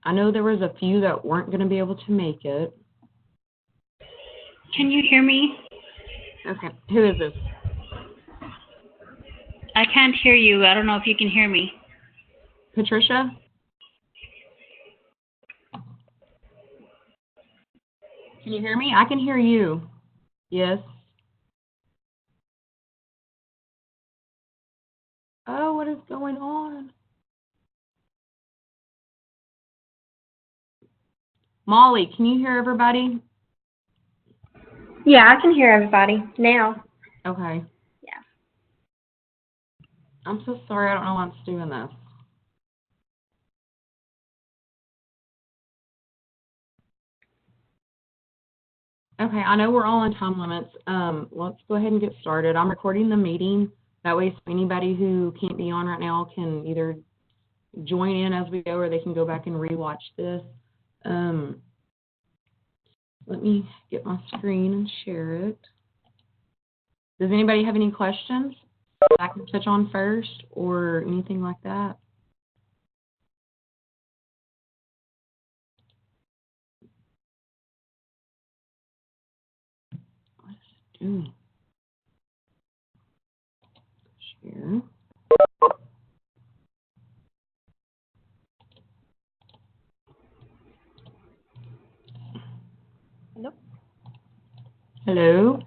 I know there was a few that weren't going to be able to make it. Can you hear me? Okay, who is this? I can't hear you. I don't know if you can hear me. Patricia? Can you hear me? I can hear you. Yes. Oh, what is going on? Molly, can you hear everybody? Yeah, I can hear everybody now. Okay. Yeah. I'm so sorry. I don't know why it's doing this. Okay, I know we're all on time limits. Let's go ahead and get started. I'm recording the meeting. That way, so anybody who can't be on right now can either join in as we go or they can go back and rewatch this. Let me get my screen and share it. Does anybody have any questions I can touch on first or anything like that? What is it doing? Share. Hello? Hello?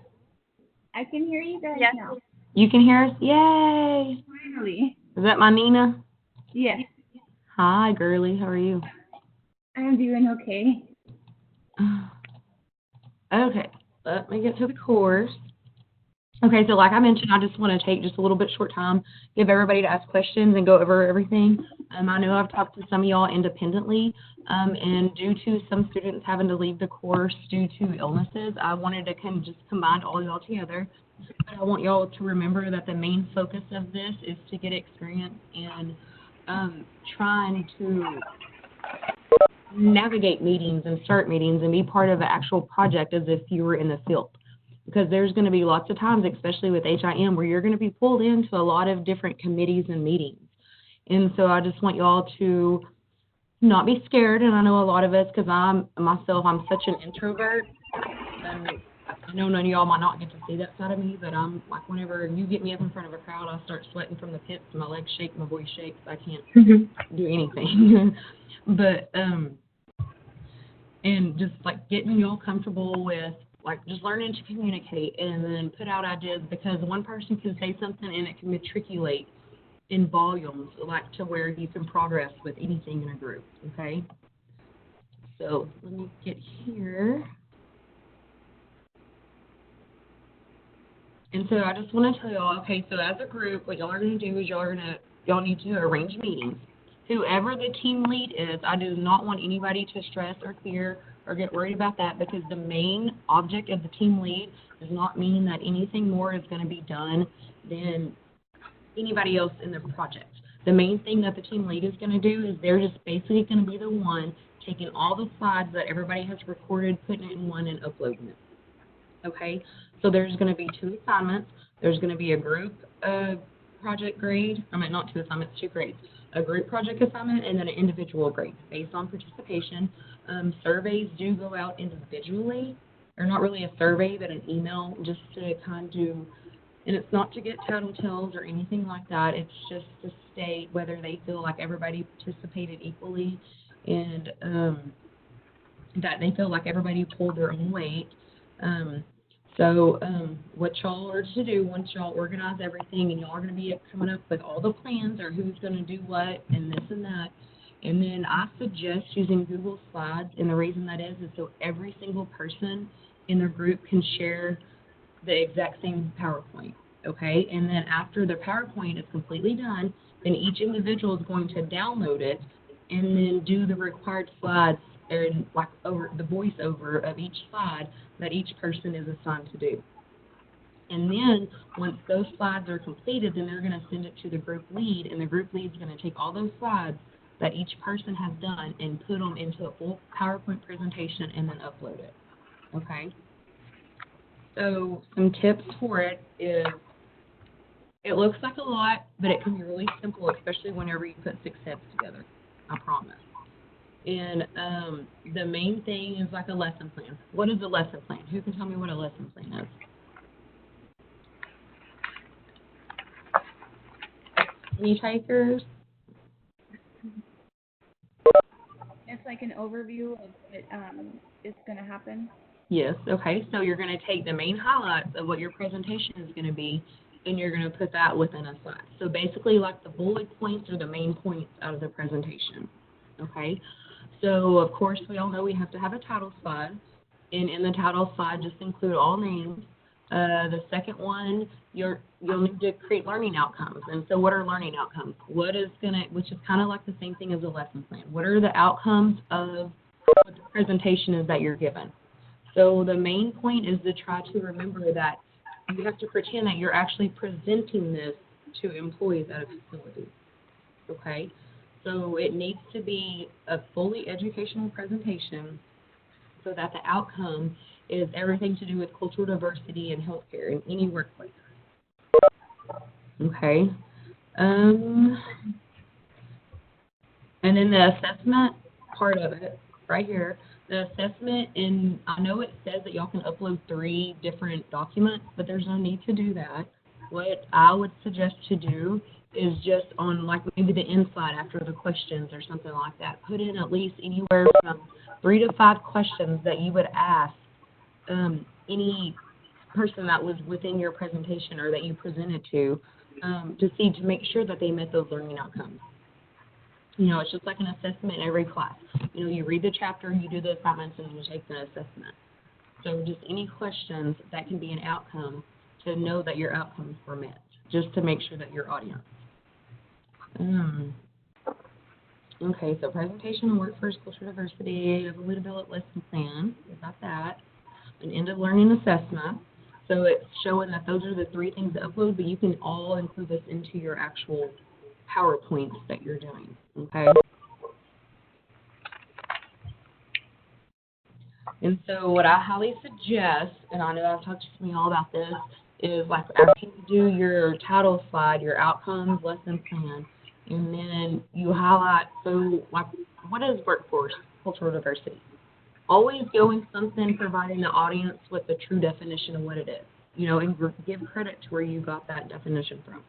I can hear you guys Yes. now. You can hear us? Yay! Finally. Is that my Nina? Yes. Hi, girly. How are you? I'm doing okay. Okay, let me get to the course. Okay, so like I mentioned, I just want to take just a little bit short time, give everybody to ask questions and go over everything. I know I've talked to some of y'all independently, and due to some students having to leave the course due to illnesses, I wanted to kind of just combine all y'all together. But I want y'all to remember that the main focus of this is to get experience in trying to navigate meetings and start meetings and be part of an actual project as if you were in the field. Because there's going to be lots of times, especially with HIM, where you're going to be pulled into a lot of different committees and meetings. And so I just want y'all to not be scared. And I know a lot of us, because I'm such an introvert. And I know none of y'all might not get to see that side of me, but I'm like, whenever you get me up in front of a crowd, I start sweating from the pits, my legs shake, my voice shakes. I can't do anything. But, and just like getting y'all comfortable with like just learning to communicate and then put out ideas, because one person can say something and it can matriculate in volumes, like to where you can progress with anything in a group, okay? So let me get here. And so I just want to tell y'all, okay, so as a group, what y'all are going to do is y'all need to arrange meetings. Whoever the team lead is, I do not want anybody to stress or fear or get worried about that, because the main object of the team lead does not mean that anything more is going to be done than anybody else in the project. The main thing that the team lead is going to do is they're just basically going to be the one taking all the slides that everybody has recorded, putting it in one and uploading it. Okay? So there's going to be 2 assignments. There's going to be a group project grade. Not 2 assignments, 2 grades. A group project assignment and then an individual grade based on participation. Surveys do go out individually, or not really a survey, but an email, just to kind of do, and it's not to get tattletales or anything like that. It's just to state whether they feel like everybody participated equally and that they feel like everybody pulled their own weight. So what y'all are to do once y'all organize everything, and y'all are going to be coming up with all the plans or who's going to do what and this and that. And then I suggest using Google Slides, and the reason that is so every single person in their group can share the exact same PowerPoint, okay? And then after the PowerPoint is completely done, then each individual is going to download it and then do the required slides and like over the voiceover of each slide that each person is assigned to do. And then once those slides are completed, then they're going to send it to the group lead, and the group lead is going to take all those slides that each person has done and put them into a full PowerPoint presentation and then upload it, okay? So some tips for it is, it looks like a lot, but it can be really simple, especially whenever you put 6 heads together, I promise. And the main thing is like a lesson plan. What is a lesson plan? Who can tell me what a lesson plan is? Any takers? It's like an overview of what is going to happen. Yes, okay. So you're going to take the main highlights of what your presentation is going to be, and you're going to put that within a slide. So basically like the bullet points or the main points out of the presentation, okay? So of course we all know we have to have a title slide, and in the title slide just include all names. The second one, you'll need to create learning outcomes. And so what are learning outcomes? Which is kind of like the same thing as a lesson plan. What are the outcomes of what the presentation is that you're given? So the main point is to try to remember that you have to pretend that you're actually presenting this to employees at a facility, okay? So it needs to be a fully educational presentation so that the outcome is everything to do with cultural diversity and healthcare in any workplace. Okay. And then the assessment part of it, right here, the assessment, and I know it says that y'all can upload 3 different documents, but there's no need to do that. What I would suggest to do is just on like maybe the end slide after the questions or something like that, put in at least anywhere from 3 to 5 questions that you would ask any person that was within your presentation or that you presented to make sure that they met those learning outcomes. You know, it's just like an assessment in every class. You know, you read the chapter, you do the assignments, and you take the assessment. So just any questions that can be an outcome to know that your outcomes were met, just to make sure that your audience. Okay, so presentation, workforce, culture, diversity, availability, lesson plan. We got that. An end of learning assessment. So it's showing that those are the 3 things to upload, but you can all include this into your actual PowerPoints that you're doing, okay? And so what I highly suggest, and I know I've talked to you all about this, is like after you do your title slide, your outcomes, lesson plan, and then you highlight, so like what is workforce, cultural diversity? Always go in something providing the audience with the true definition of what it is, you know, and give credit to where you got that definition from.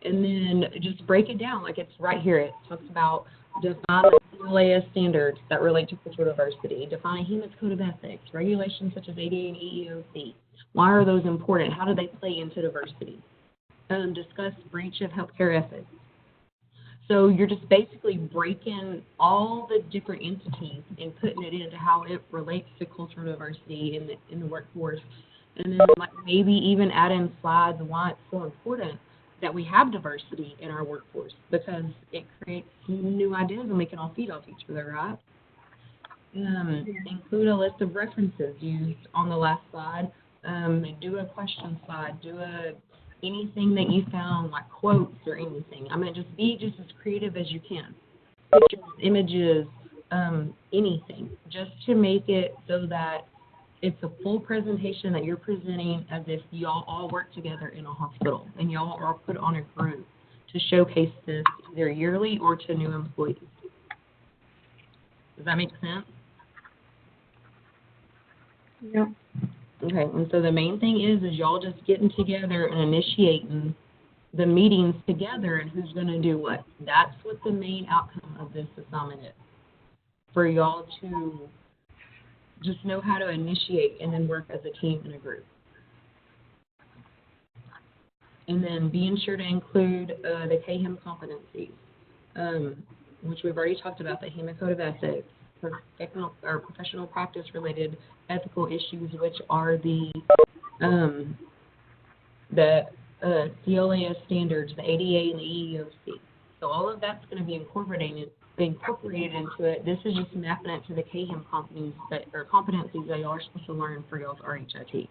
And then just break it down, like it's right here. It talks about defining CLAS standards that relate to cultural diversity, defining HEMA's code of ethics, regulations such as ADA and EEOC. Why are those important? How do they play into diversity? Discuss breach of healthcare ethics. So you're just basically breaking all the different entities and putting it into how it relates to cultural diversity in the workforce. And then like maybe even add in slides why it's so important that we have diversity in our workforce, because it creates new ideas and we can all feed off each other, right? Include a list of references used on the last slide. Do a question slide. Do anything that you found, like quotes or anything. I mean, just be just as creative as you can. Pictures, images, anything, just to make it so that it's a full presentation that you're presenting as if y'all all work together in a hospital and y'all are put on a group to showcase this either yearly or to new employees. Does that make sense? Yep. Okay, and so the main thing is y'all just getting together and initiating the meetings together and who's going to do what. That's what the main outcome of this assignment is, for y'all to just know how to initiate and then work as a team in a group. And then being sure to include the KHIM competencies, which we've already talked about, the HEMA Code of Ethics, professional practice related ethical issues, which are the CLAS standards, the ADA and the EEOC. So all of that's going to be incorporated into it. This is just mapping it to the KHIM competencies that y'all are supposed to learn for y'all's RHIT.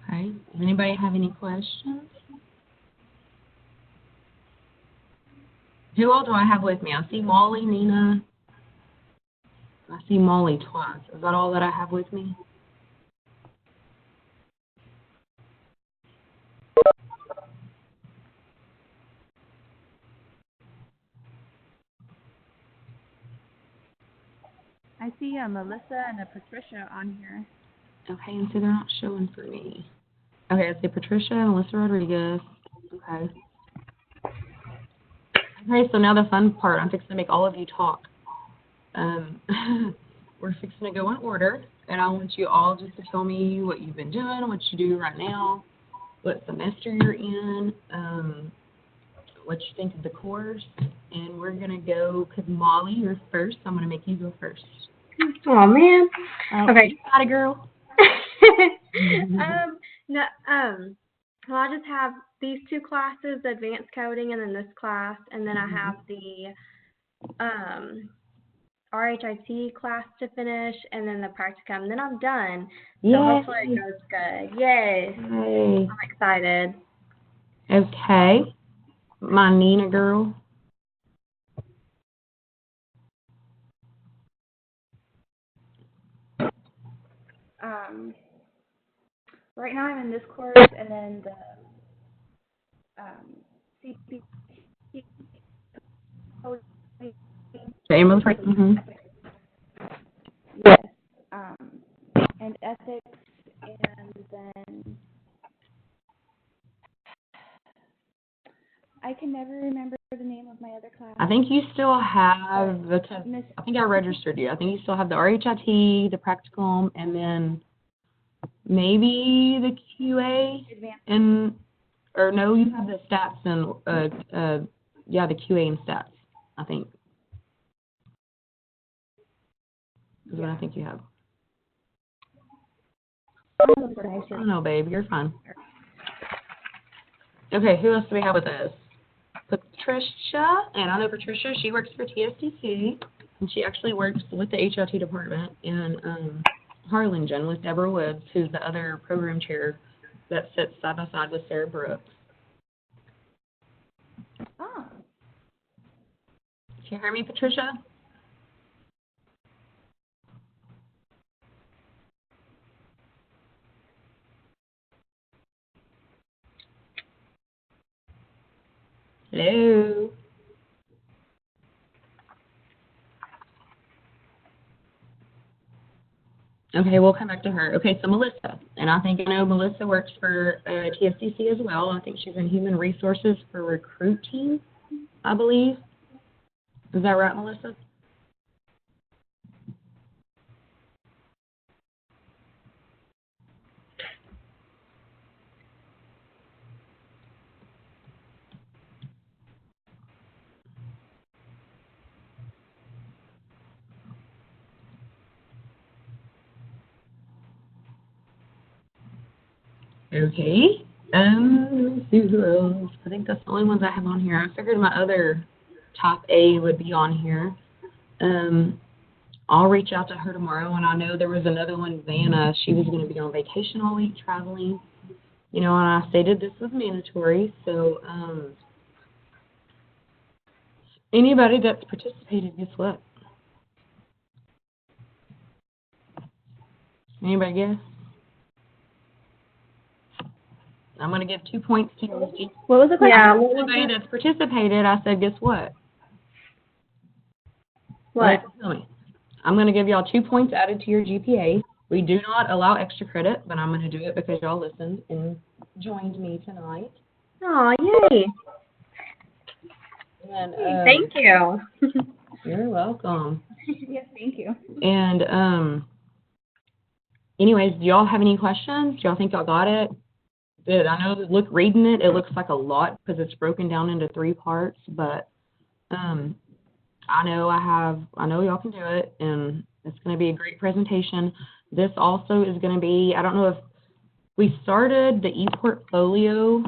Okay. Does anybody have any questions? Who all do I have with me? I see Molly, Nina. I see Molly twice. Is that all that I have with me? I see a Melissa and a Patricia on here. Okay, and so they're not showing for me. Okay, I see Patricia and Melissa Rodriguez. Okay. Okay, so now the fun part. I'm fixing to make all of you talk. We're fixing to go in order, and I want you all just to tell me what you've been doing, what you do right now, what semester you're in, what you think of the course, and we're going to go, because Molly, you're first, so I'm going to make you go first. Oh man. Okay. You got it, girl. No, well, I just have these two classes, advanced coding, and then this class, and then I have the RHIT class to finish, and then the practicum, and then I'm done. So hopefully it goes good. Yes. Yay. I'm excited. Okay. My Nina girl. Right now I'm in this course, and then the CP. Mm-hmm. Yes. And ethics, and then I can never remember the name of my other class. I think you still have, because I think I registered you. I think you still have the RHIT, the practicum, and then maybe the QA, and, or no, you have the stats and, yeah, the QA and stats, I think. Is what I think you have. I don't know, babe. You're fine. Okay, who else do we have with us? Patricia, and I know Patricia, she works for TSDC, and she actually works with the HLT department in Harlingen with Deborah Woods, who's the other program chair that sits side by side with Sarah Brooks. Oh. Can you hear me, Patricia? Hello? Okay, we'll come back to her. Okay, so Melissa, and I think I know Melissa works for TSDC as well. I think she's in Human Resources for recruiting, I believe. Is that right, Melissa? Okay. Let me see who else. I think that's the only ones I have on here. I figured my other top A would be on here. I'll reach out to her tomorrow, and I know there was another one, Vanna. She was going to be on vacation all week traveling. You know, and I stated this was mandatory, so anybody that's participated, guess what? Anybody guess? I'm going to give 2 points to you. What was the question? Yeah, Anybody that's participated, I said, guess what? What? Tell me. I'm going to give y'all 2 points added to your GPA. We do not allow extra credit, but I'm going to do it because y'all listened and joined me tonight. Oh, yay. And, thank you. You're welcome. Yes, thank you. And anyways, do y'all have any questions? Do y'all think y'all got it? I know, reading it, it looks like a lot because it's broken down into 3 parts, but I know y'all can do it, and it's going to be a great presentation. This also is going to be, I don't know if we started the ePortfolio,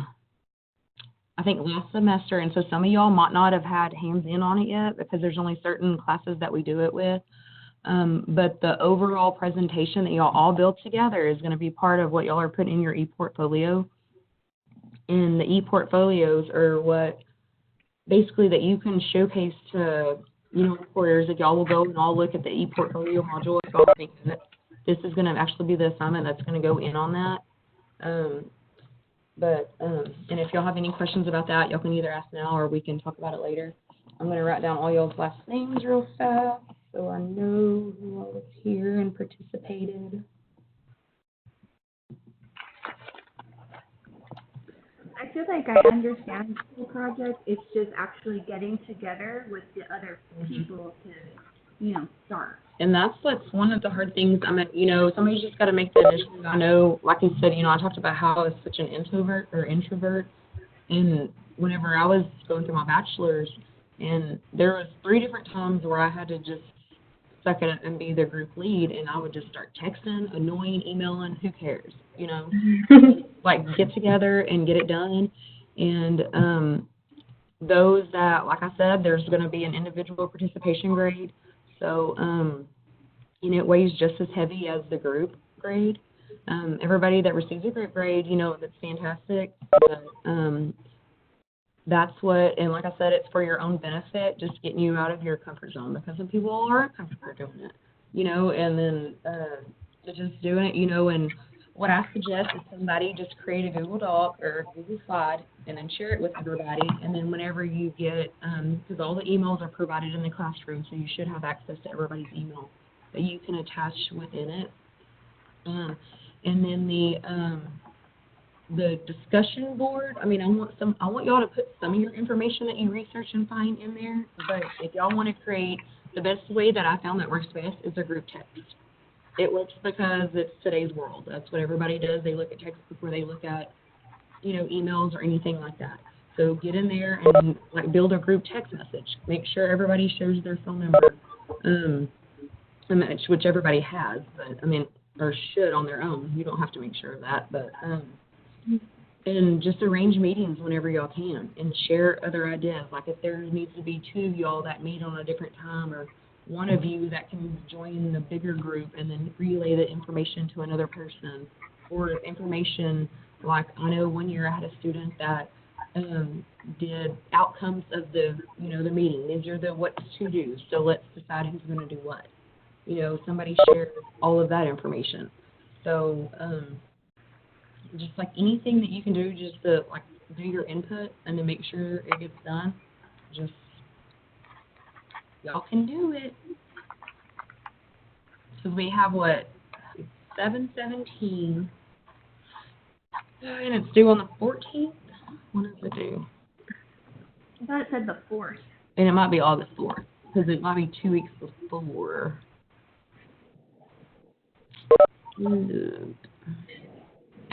I think last semester, and so some of y'all might not have had hands in on it yet because there's only certain classes that we do it with. But the overall presentation that y'all all build together is going to be part of what y'all are putting in your ePortfolio. And the ePortfolios are what basically that you can showcase to, you know, employers. If y'all will go and all look at the ePortfolio module, if y'all think that this is going to actually be the assignment that's going to go in on that. And if y'all have any questions about that, y'all can either ask now or we can talk about it later. I'm going to write down all y'all's last names real fast. so I know who all was here and participated. I feel like I understand the whole project. It's just actually getting together with the other people to, start. And that's what's one of the hard things. I mean, somebody's just got to make the initiative. I know, like I said, I talked about how I was such an introvert, and whenever I was going through my bachelor's, and there was 3 different times where I had to just suck it up and be the group lead, and I would just start texting, annoying, emailing, who cares, like get together and get it done. And those that, like I said, there's going to be an individual participation grade, so it weighs just as heavy as the group grade. Everybody that receives a group grade, that's fantastic, but that's what, and like I said, it's for your own benefit, just getting you out of your comfort zone, because some people aren't comfortable doing it, and then just doing it, and what I suggest is somebody just create a Google Doc or a Google Slide and then share it with everybody, and then whenever you get, because all the emails are provided in the classroom, so you should have access to everybody's email that you can attach within it, and then the discussion board, I want y'all to put some of your information that you research and find in there, but if y'all want to create, the best way that I found that works best is a group text. It works because it's today's world. That's what everybody does. They look at text before they look at, emails or anything like that. So get in there and build a group text message. Make sure everybody shares their phone number, which everybody has, but or should on their own. You don't have to make sure of that, but and just arrange meetings whenever y'all can and share other ideas. Like if there needs to be 2 of y'all that meet on a different time, or one of you that can join the bigger group and then relay the information to another person, or if information, like I know one year I had a student that did outcomes of the the meeting. These are the what's to do, so let's decide who's going to do what. Somebody shared all of that information. So just like anything that you can do, just to do your input and to make sure it gets done. Just y'all can do it. Because we have 7/17, and it's due on the 14th. When is it due? I thought it said the 4th. And it might be August 4th, because it might be 2 weeks before.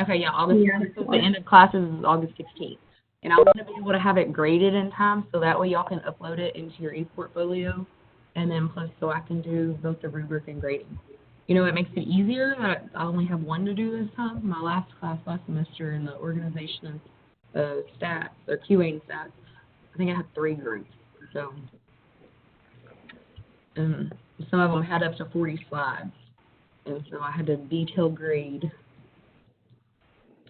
Okay, yeah, August 4th, because the end of classes is August 16th. And I want to be able to have it graded in time, so that way y'all can upload it into your e-portfolio, and then plus so I can do both the rubric and grading. It makes it easier that I only have 1 to do this time. My last class last semester in the organization of stats, or QA and stats, I think I had 3 groups. So some of them had up to 40 slides, and so I had to detail grade,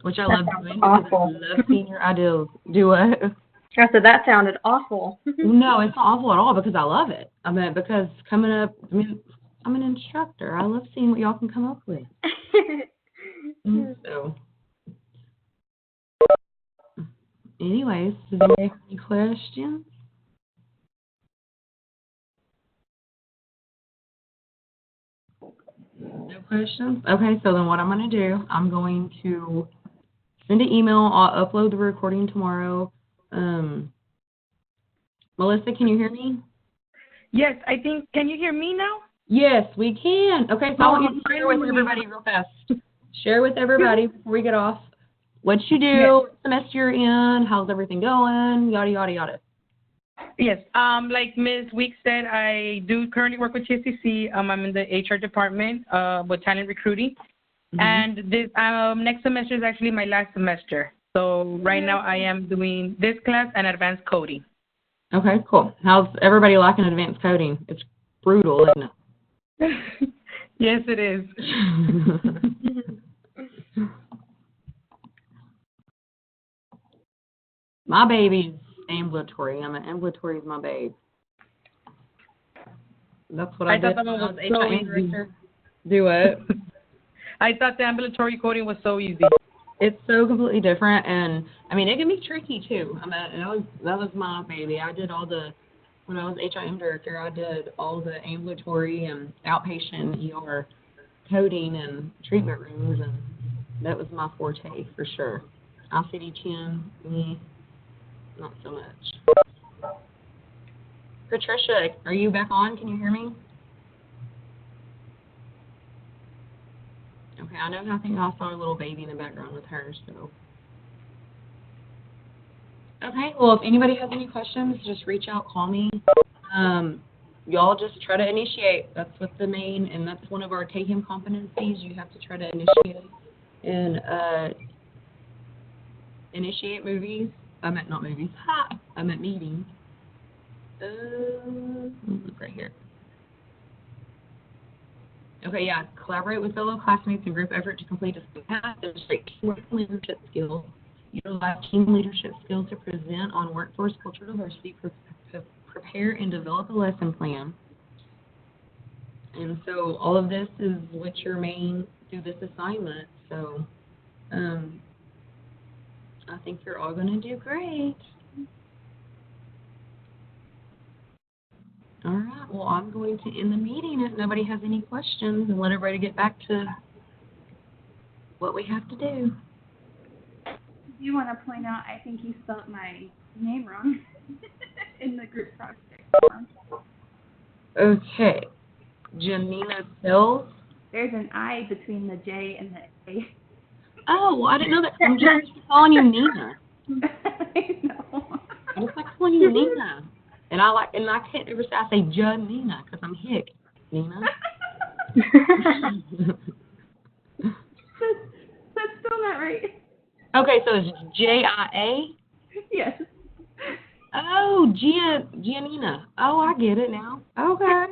which I love doing because I love seeing your ideas. Do what? I said that sounded awful. No, it's not awful at all, because I love it. Because coming up, I'm an instructor. I love seeing what y'all can come up with. So, anyways, does anybody have any questions? No questions? Okay, so then what I'm going to do, I'm going to send an email. I'll upload the recording tomorrow. Melissa, can you hear me? Yes, can you hear me now? Yes, we can. Okay, so I want you to share with everybody real fast. Share with everybody before we get off what you do, what semester you're in, how's everything going, yada, yada, yada. Yes, like Ms. Weeks said, I do currently work with TCC. I'm in the HR department with talent recruiting. Mm-hmm. And this next semester is actually my last semester. So right now I am doing this class and advanced coding. Okay, cool. How's everybody liking advanced coding? It's brutal, isn't it? Yes, it is. My baby's ambulatory. Ambulatory is my babe. That's what I did when I was HIM director. Do what? I thought the ambulatory coding was so easy. It's so completely different, and it can be tricky too. That was my baby. I did all the when I was HIM director, I did all the ambulatory and outpatient ER coding and treatment rooms, and that was my forte for sure. ICD-10, me, not so much. Patricia, are you back on? Can you hear me? Okay, I think I saw a little baby in the background with her, so. Okay, well, if anybody has any questions, just reach out, call me. Y'all just try to initiate. That's what the main, and that's one of our take-home competencies. You have to try to initiate and initiate movies. Not movies. I meant meetings. Look right here. Okay, yeah. Collaborate with fellow classmates in group effort to complete a task. Demonstrate teamwork and leadership skills. Utilize team leadership skills to present on workforce cultural diversity. Prepare and develop a lesson plan. And so all of this is what your main through this assignment. So I think you're all going to do great. All right. Well, I'm going to end the meeting if nobody has any questions, and let everybody get back to what we have to do. I do want to point out, I think you spelled my name wrong in the group project form. Okay. Janina Sills. There's an I between the J and the A. Oh, well, I didn't know that. I'm just calling you Nina. I know. I just like calling you Nina. And I can't ever say, I say Janina because I'm hick. Nina. That's still not right. Okay, so it's Jia? Yes. Oh, Giannina. Oh, I get it now. Okay.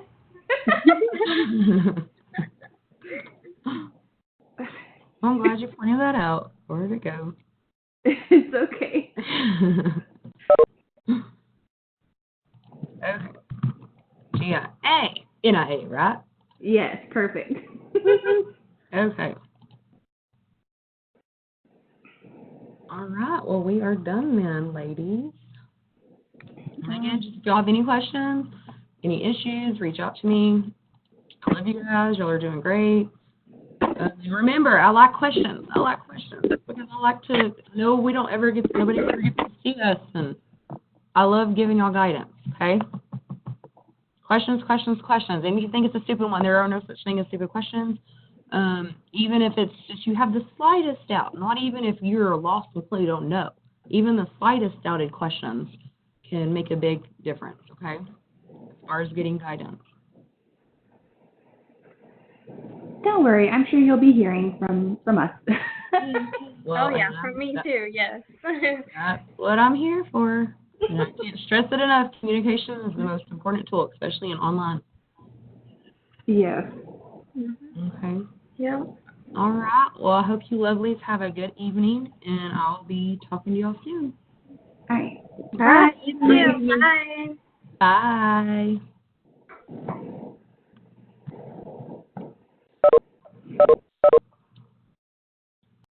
I'm glad you pointed that out. Where'd it go? It's okay. Okay. Nia, right? Yes, perfect. Okay. All right. Well, we are done then, ladies. And again, just if y'all have any questions, any issues, reach out to me. I love you guys. Y'all are doing great. And remember, I like questions. Because I like to know nobody ever gets to see us, and I love giving y'all guidance, okay? Questions. And if you think it's a stupid one, there are no such thing as stupid questions. Even if it's just you have the slightest doubt, not even if you're lost and clearly don't know, even the slightest doubted questions can make a big difference, okay? As far as getting guidance. Don't worry, I'm sure you'll be hearing from us. Well, oh yeah, from me too. Yes. That's what I'm here for. And I can't stress it enough. Communication is the most important tool, especially in online. Yes. Okay. Yeah. All right. Well, I hope you lovelies have a good evening, and I'll be talking to y'all soon. All right. Bye. You too. Bye. Bye.